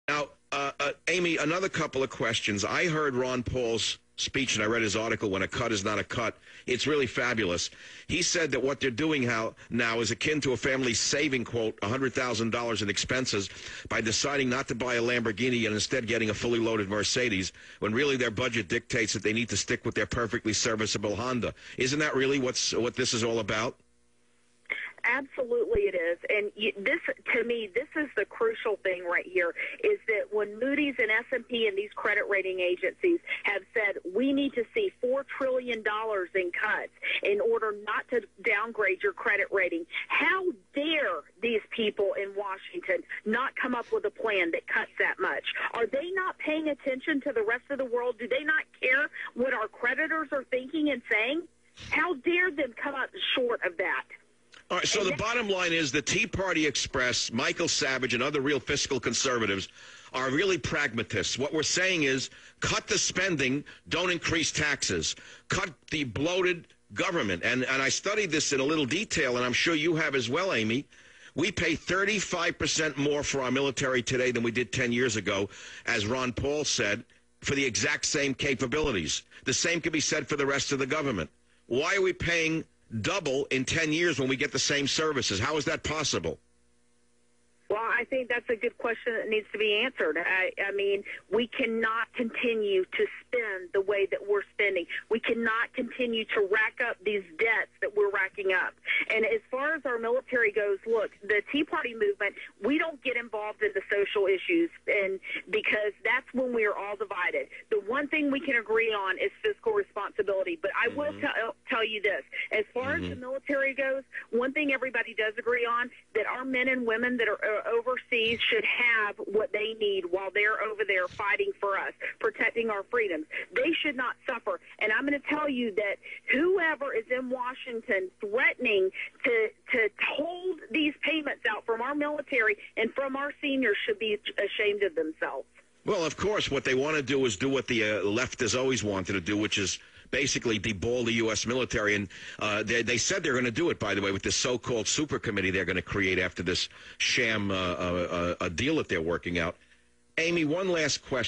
Now, Amy, another couple of questions. I heard Ron Paul's speech, and I read his article, When a Cut is Not a Cut. It's really fabulous. He said that what they're doing now is akin to a family saving, quote, $100,000 in expenses by deciding not to buy a Lamborghini and instead getting a fully loaded Mercedes, when really their budget dictates that they need to stick with their perfectly serviceable Honda. Isn't that really what this is all about? Absolutely it is. And this, to me, this is the crucial thing right here, is that when Moody's and S&P and these credit rating agencies have said we need to see $4 trillion in cuts in order not to downgrade your credit rating, how dare these people in Washington not come up with a plan that cuts that much? Are they not paying attention to the rest of the world? Do they not care what our creditors are thinking and saying? How dare them come up short of that? All right, so the bottom line is the Tea Party Express, Michael Savage, and other real fiscal conservatives are really pragmatists. What we're saying is cut the spending, don't increase taxes. Cut the bloated government. And I studied this in a little detail, and I'm sure you have as well, Amy. We pay 35% more for our military today than we did 10 years ago, as Ron Paul said, for the exact same capabilities. The same can be said for the rest of the government. Why are we paying double in 10 years when we get the same services? How is that possible? Well, I think that's a good question that needs to be answered. I mean, we cannot continue to spend the way that we're spending. We cannot continue to rack up these debts that we're racking up. And as far as our military goes, look, the Tea Party movement, we don't get involved in the social issues, and because that's when we are all divided. The one thing we can agree on is fiscal responsibility. But I will tell you this. As far as the military goes, one thing everybody does agree on, that our men and women that are overseas should have what they need while they're over there fighting for us, protecting our freedoms. They should not suffer. And I'm going to tell you that whoever is in Washington threatening to hold these payments out from our military and from our seniors should be ashamed of themselves. Well, of course, what they want to do is do what the left has always wanted to do, which is basically deball the U.S. military. And they said they're going to do it, by the way, with this so-called super committee they're going to create after this sham deal that they're working out. Amy, one last question.